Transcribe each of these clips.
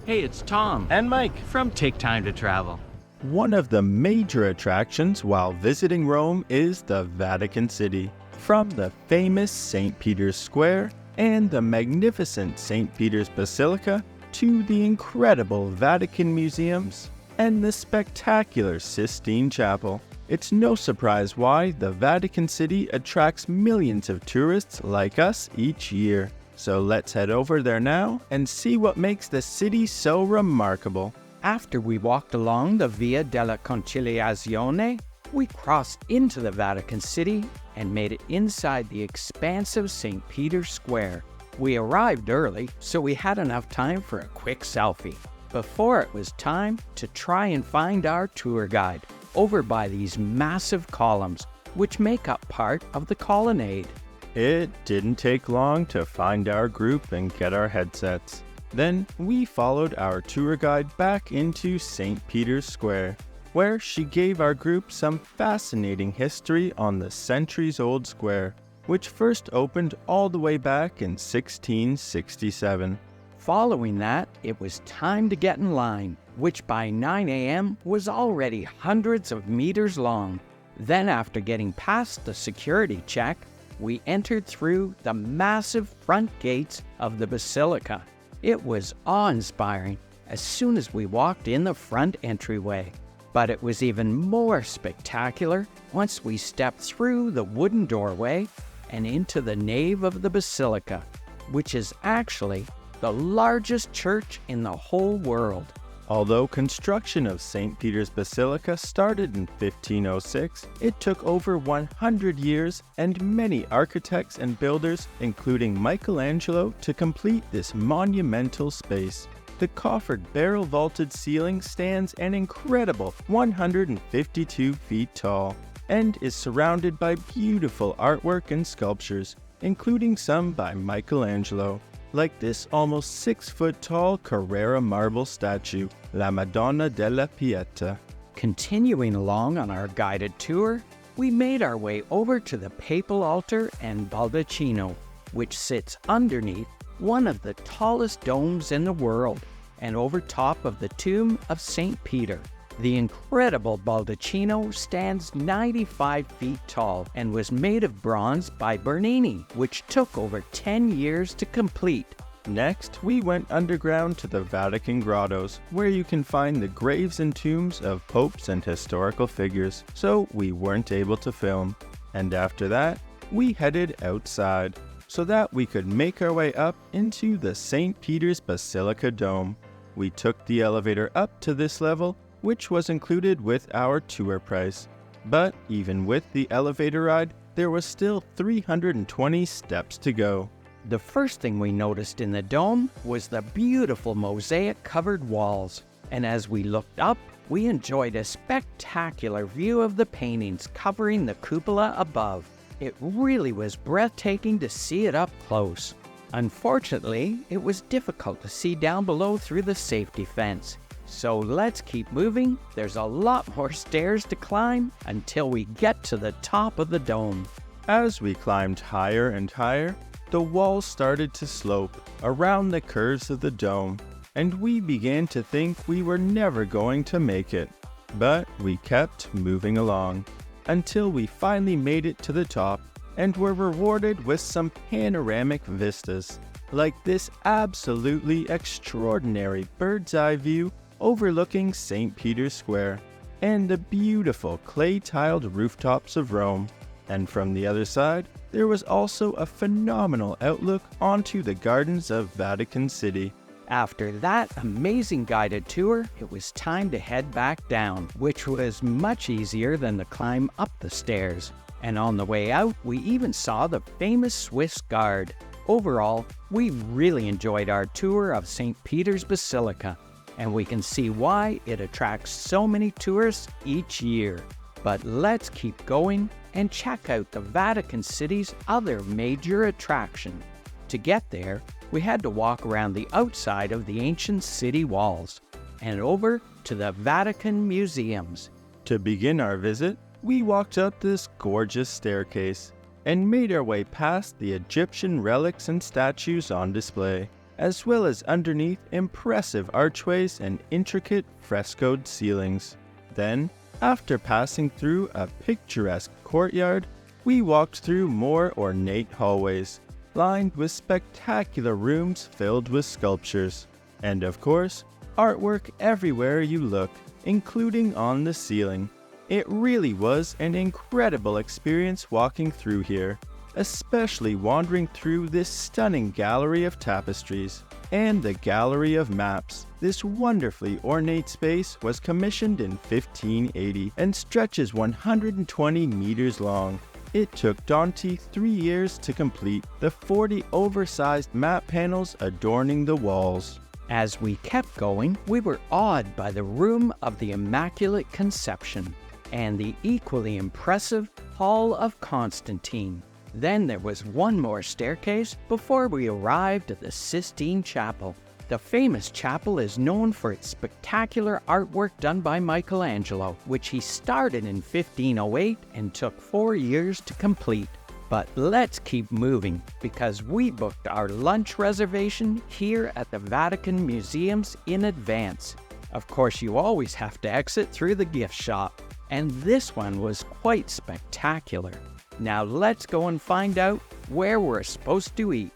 Hey, it's Tom And Mike. from Take Time to Travel. One of the major attractions while visiting Rome is the Vatican City. From the famous St. Peter's Square and the magnificent St. Peter's Basilica to the incredible Vatican Museums and the spectacular Sistine Chapel, it's no surprise why the Vatican City attracts millions of tourists like us each year. So let's head over there now and see what makes the city so remarkable. After we walked along the Via della Conciliazione, we crossed into the Vatican City and made it inside the expansive St. Peter's Square. We arrived early, so we had enough time for a quick selfie before it was time to try and find our tour guide over by these massive columns, which make up part of the colonnade. It didn't take long to find our group and get our headsets. Then we followed our tour guide back into St. Peter's Square, where she gave our group some fascinating history on the centuries-old square, which first opened all the way back in 1667. Following that, it was time to get in line, which by 9 a.m. was already hundreds of meters long. Then after getting past the security check, we entered through the massive front gates of the Basilica. It was awe-inspiring as soon as we walked in the front entryway. But it was even more spectacular once we stepped through the wooden doorway and into the nave of the Basilica, which is actually the largest church in the whole world. Although construction of St. Peter's Basilica started in 1506, it took over 100 years and many architects and builders, including Michelangelo, to complete this monumental space. The coffered barrel-vaulted ceiling stands an incredible 152 feet tall and is surrounded by beautiful artwork and sculptures, including some by Michelangelo, like this almost 6-foot-tall Carrara marble statue, La Madonna della Pietà. Continuing along on our guided tour, we made our way over to the papal altar and baldacchino, which sits underneath one of the tallest domes in the world and over top of the tomb of St. Peter. The incredible baldacchino stands 95 feet tall and was made of bronze by Bernini, which took over 10 years to complete. Next, we went underground to the Vatican grottos, where you can find the graves and tombs of popes and historical figures, so we weren't able to film. And after that, we headed outside, so that we could make our way up into the St. Peter's Basilica dome. We took the elevator up to this level, which was included with our tour price. But even with the elevator ride, there was still 320 steps to go. The first thing we noticed in the dome was the beautiful mosaic-covered walls, and as we looked up, we enjoyed a spectacular view of the paintings covering the cupola above. It really was breathtaking to see it up close. Unfortunately, it was difficult to see down below through the safety fence. So let's keep moving. There's a lot more stairs to climb until we get to the top of the dome. As we climbed higher and higher, the walls started to slope around the curves of the dome, and we began to think we were never going to make it. But we kept moving along until we finally made it to the top and were rewarded with some panoramic vistas, like this absolutely extraordinary bird's-eye view overlooking St. Peter's Square and the beautiful clay-tiled rooftops of Rome. And from the other side, there was also a phenomenal outlook onto the gardens of Vatican City. After that amazing guided tour, it was time to head back down, which was much easier than the climb up the stairs. And on the way out, we even saw the famous Swiss Guard. Overall, we really enjoyed our tour of St. Peter's Basilica, and we can see why it attracts so many tourists each year. But let's keep going and check out the Vatican City's other major attraction. To get there, we had to walk around the outside of the ancient city walls and over to the Vatican Museums. To begin our visit, we walked up this gorgeous staircase and made our way past the Egyptian relics and statues on display. as well as underneath impressive archways and intricate frescoed ceilings. Then, after passing through a picturesque courtyard, we walked through more ornate hallways, lined with spectacular rooms filled with sculptures. And of course, artwork everywhere you look, including on the ceiling. It really was an incredible experience walking through here, especially wandering through this stunning gallery of tapestries and the gallery of maps. This wonderfully ornate space was commissioned in 1580 and stretches 120 meters long. It took Dante 3 years to complete the 40 oversized map panels adorning the walls. As we kept going, we were awed by the Room of the Immaculate Conception and the equally impressive Hall of Constantine. Then there was one more staircase before we arrived at the Sistine Chapel. The famous chapel is known for its spectacular artwork done by Michelangelo, which he started in 1508 and took 4 years to complete. But let's keep moving, because we booked our lunch reservation here at the Vatican Museums in advance. Of course, you always have to exit through the gift shop, and this one was quite spectacular. Now let's go and find out where we're supposed to eat.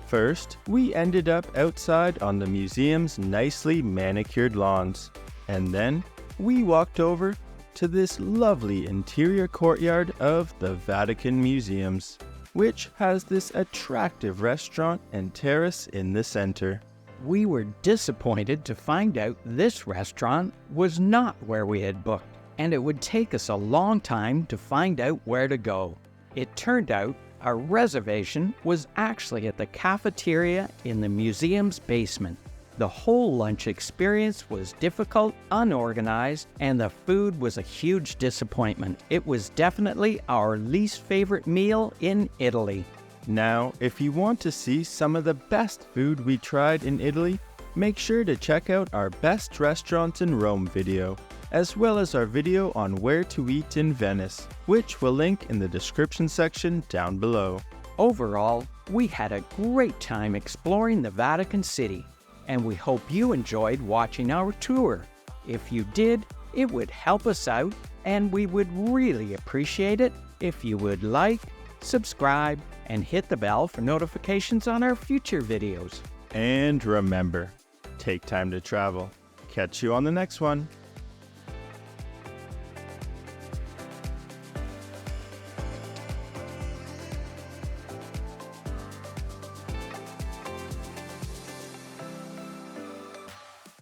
First, we ended up outside on the museum's nicely manicured lawns, and then we walked over to this lovely interior courtyard of the Vatican Museums, which has this attractive restaurant and terrace in the center. We were disappointed to find out this restaurant was not where we had booked, and it would take us a long time to find out where to go. It turned out our reservation was actually at the cafeteria in the museum's basement. The whole lunch experience was difficult, unorganized, and the food was a huge disappointment. It was definitely our least favorite meal in Italy. Now, if you want to see some of the best food we tried in Italy, make sure to check out our Best Restaurants in Rome video, as well as our video on where to eat in Venice, which we'll link in the description section down below. Overall, we had a great time exploring the Vatican City, and we hope you enjoyed watching our tour. If you did, it would help us out, and we would really appreciate it if you would like, subscribe, and hit the bell for notifications on our future videos. And remember, take time to travel. Catch you on the next one.